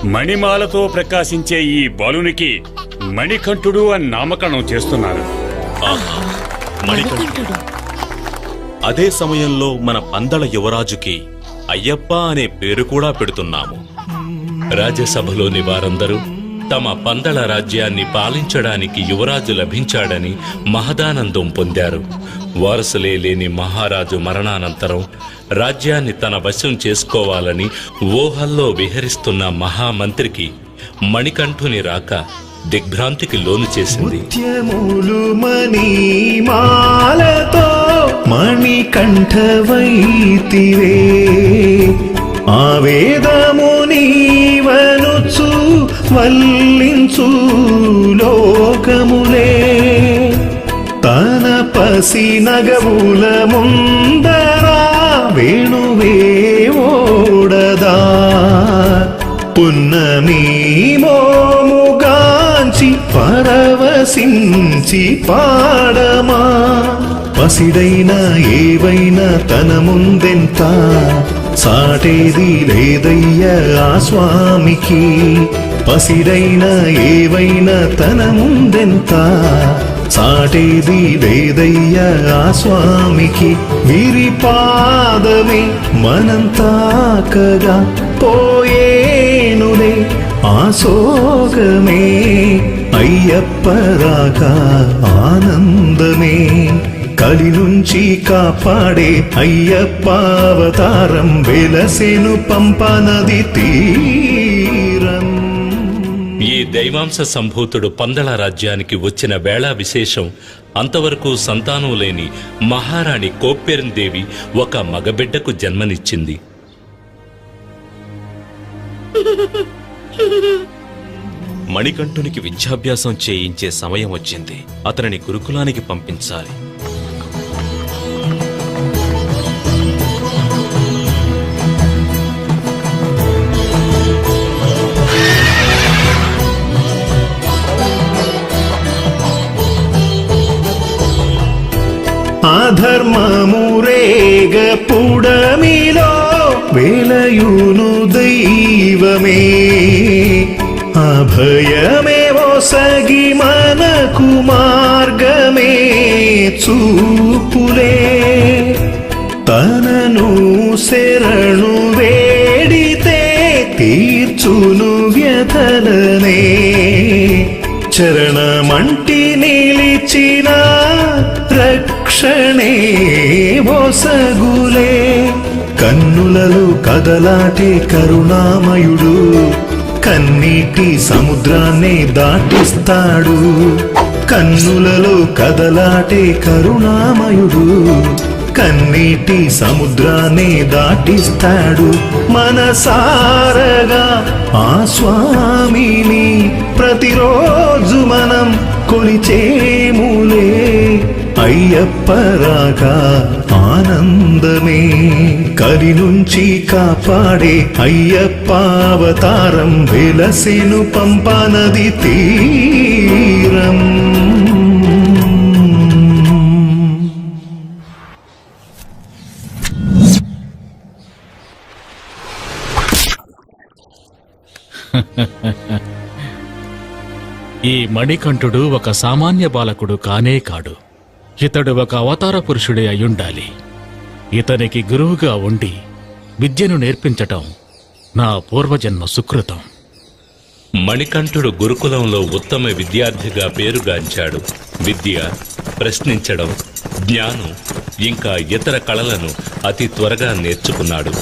మణిమాలతో ప్రకాశించే ఈ బాలునికి మణికంఠుడు అని నామకరణం చేస్తున్నారు. మణికంఠుడు. అదే సమయంలో మన పందల యువరాజుకి అయ్యప్ప అనే పేరు కూడా పెడుతున్నాము. రాజ్యసభలోని వారందరూ తమ పందల రాజ్యాన్ని పాలించడానికి యువరాజు లభించాడని మహదానందం పొందారు. వారసులే లేని మహారాజు మరణానంతరం రాజ్యాన్ని తన వశం చేసుకోవాలని ఊహల్లో విహరిస్తున్న మహామంత్రికి మణికంఠుని రాక దిగ్భ్రాంతికి లోను చేసింది. మణికంఠవైతివే ఆవేదమునీవనుచు వల్లించు లోకములే తన పసి నగవుల ముందరా వేణువే ఓడదా పున్నమీ మోముగాంచి పరవశించి పాడమా పసిడైనా ఏవైనా తన ముందెంత సాటేది లేదయ్యా ఆ స్వామికి పసిడైనా ఏవైనా తన ముందెంత సాటేది లేదయ్యా ఆ స్వామికి వీరి పాదమే మనం తాకగా పోయేనులే ఆ సోగమే అయ్యప్ప రాక ఆనందమే కలి నుంచి కాపాడే అయ్యప్ప అవతారం వెలసెను పంపనది తీరం. ఈ దైవాంశ సంభూతుడు పందల రాజ్యానికి వచ్చిన వేళ విశేషం. అంతవరకు సంతానం లేని మహారాణి కోప్పెరందేవి ఒక మగబిడ్డకు జన్మనిచ్చింది. మణికంఠునికి విద్యాభ్యాసం చేయించే సమయం వచ్చింది. అతనిని గురుకులానికి పంపించాలి. అధర్మమురేగ పుడమిలో వేలయును దైవమే అభయమే ఒసగి మనకు మార్గమే చూపులే తనను శరణు వేడితే తీర్చును వ్యథలనే చరణమంటి నిలిచిన రక్షణే ఒసగులే కన్నులలో కదలాటే కరుణామయుడు కన్నీటి సముద్రాన్ని దాటిస్తాడు కన్నులలో కదలాటే కరుణామయుడు కన్నీటి సముద్రాన్ని దాటిస్తాడు మనసారగా ఆ స్వామిని ప్రతిరోజు మనం కొలిచేములే అయ్యప్ప రాక ఆనందమే కలి నుంచి కాపాడే అయ్యప్ప అవతారం వెలసెను పంపనది తీరం. ఈ మణికంఠుడు ఒక సామాన్య బాలకుడు కానే కాడు. ఇతడు ఒక అవతార పురుషుడే అయ్యుండాలి. ఇతనికి గురువుగా ఉండి విద్యను నేర్పించటం నా పూర్వజన్మ సుకృతం. మణికంఠుడు గురుకులంలో ఉత్తమ విద్యార్థిగా పేరుగాంచాడు. విద్య, ప్రశ్నించడం, జ్ఞానం ఇంకా ఇతర కళలను అతి త్వరగా నేర్చుకున్నాడు.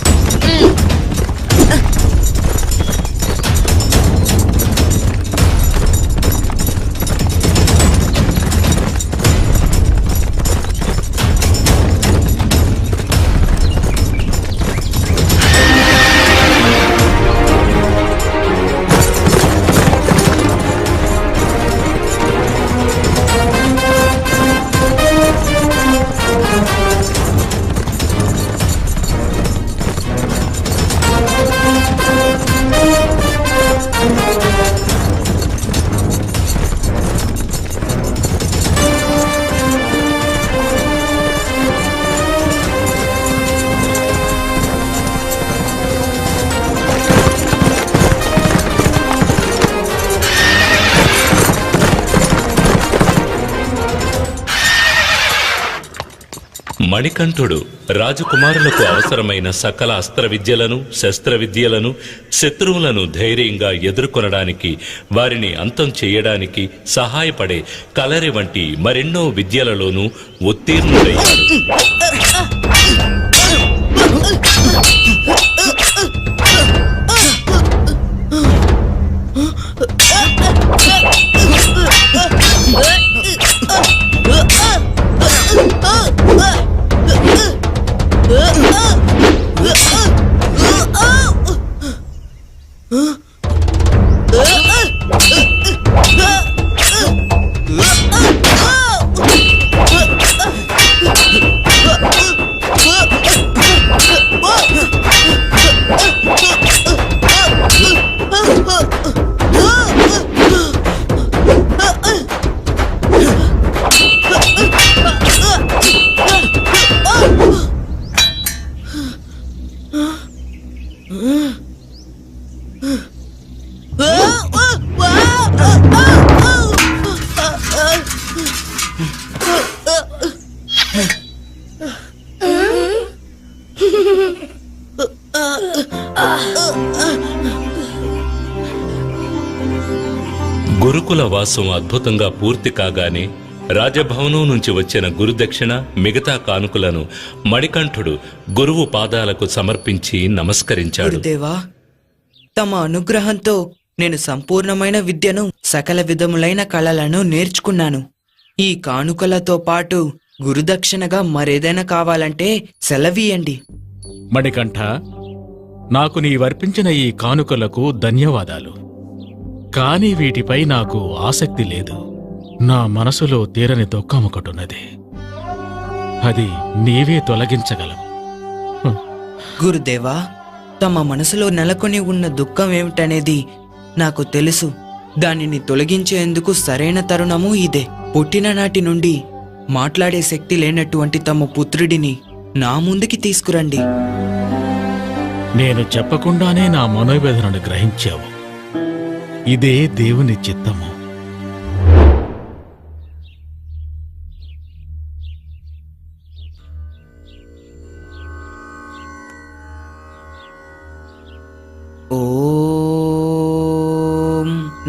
మణికంఠుడు రాజకుమారులకు అవసరమైన సకల అస్త్ర విద్యలను శస్త్ర విద్యలను శత్రువులను ధైర్యంగా ఎదుర్కొనడానికి వారిని అంతం చేయడానికి సహాయపడే కలరి వంటి మరెన్నో విద్యలలోనూ ఉత్తీర్ణుడయ్యాడు. గురుకుల వాసం అద్భుతంగా పూర్తి కాగానే రాజభవనం నుంచి వచ్చిన గురుదక్షిణ మిగతా కానుకలను మణికంఠుడు గురువు పాదాలకు సమర్పించి నమస్కరించాడు. గురుదేవా, తమ అనుగ్రహంతో నేను సంపూర్ణమైన విద్యను సకల విధములైన కళలను నేర్చుకున్నాను. ఈ కానుకలతో పాటు గురుదక్షిణగా మరేదైనా కావాలంటే సెలవీయండి. మణికంఠ, నాకు నీవర్పించిన ఈ కానుకలకు ధన్యవాదాలు. కానీ వీటిపై నాకు ఆసక్తి లేదు. నా మనసులో తీరని దుఃఖం ఒకటున్నది. అది నీవే తొలగించగలవు. గురుదేవా, తమ మనసులో నెలకొని ఉన్న దుఃఖం ఏమిటనేది నాకు తెలుసు. దానిని తొలగించేందుకు సరైన తరుణము ఇదే. పుట్టిన నాటి నుండి మాట్లాడే శక్తి లేనటువంటి తమ పుత్రుడిని నా ముందుకి తీసుకురండి. నేను చెప్పకుండానే నా మనోవేదనను గ్రహించావు. ఇదే దేవుని చిత్తము. ఓం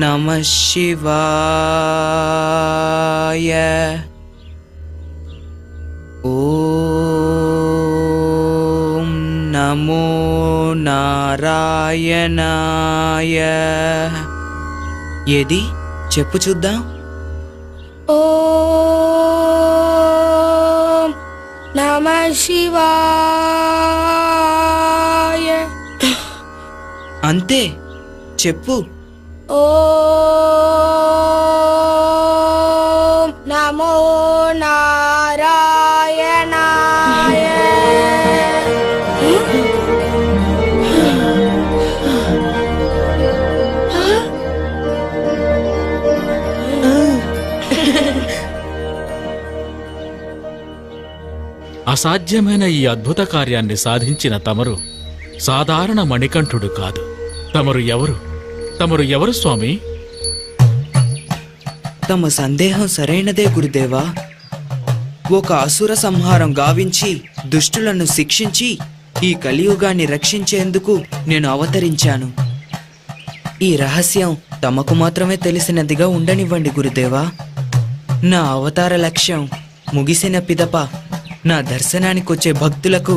నమః శివాయ. ఓం నమో నారాయణాయ. ఏది చెప్పు చూద్దాం. ఓం నమః శివాయ. అంతే, చెప్పు. ఓం నమో నారాయణాయ. అసాధ్యమైన ఈ అద్భుత కార్యాన్ని సాధించిన తమరు సాధారణ మణికంఠుడు కాదు. తమరు ఎవరు స్వామి? తమ సందేహం సరైనదే గురుదేవా. ఒక అసుర సంహారం గావించి దుష్టులను శిక్షించి ఈ కలియుగాన్ని రక్షించేందుకు నేను అవతరించాను. ఈ రహస్యం తమకు మాత్రమే తెలిసినదిగా ఉండనివ్వండి గురుదేవా. నా అవతార లక్ష్యం ముగిసిన పిదప నా దర్శనానికొచ్చే భక్తులకు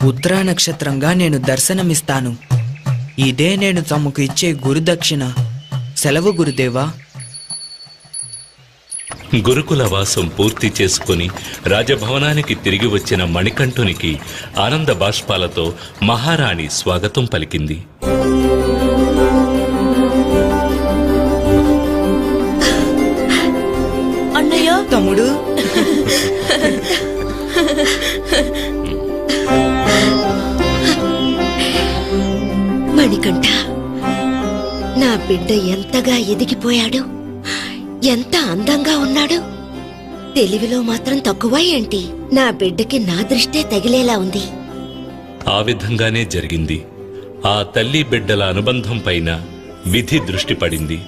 ఉత్తరా నక్షత్రంగా నేను దర్శనమిస్తాను. ఇదే నేను తమకు ఇచ్చే గురుదక్షిణ. సెలవు గురుదేవా. గురుకుల వాసం పూర్తి చేసుకుని రాజభవనానికి తిరిగి వచ్చిన మణికంఠునికి ఆనంద బాష్పాలతో మహారాణి స్వాగతం పలికింది. అన్నయ్య, తమ్ముడు, మణికంఠ, నా బిడ్డ ఎంతగా ఎదిగిపోయాడు, ఎంత అందంగా ఉన్నాడు. తెలివిలో మాత్రం తక్కువ ఏంటి? నా బిడ్డకి నా దృష్టే తగిలేలా ఉంది. ఆ విధంగానే జరిగింది. ఆ తల్లి బిడ్డల అనుబంధం పైన విధి దృష్టి పడింది.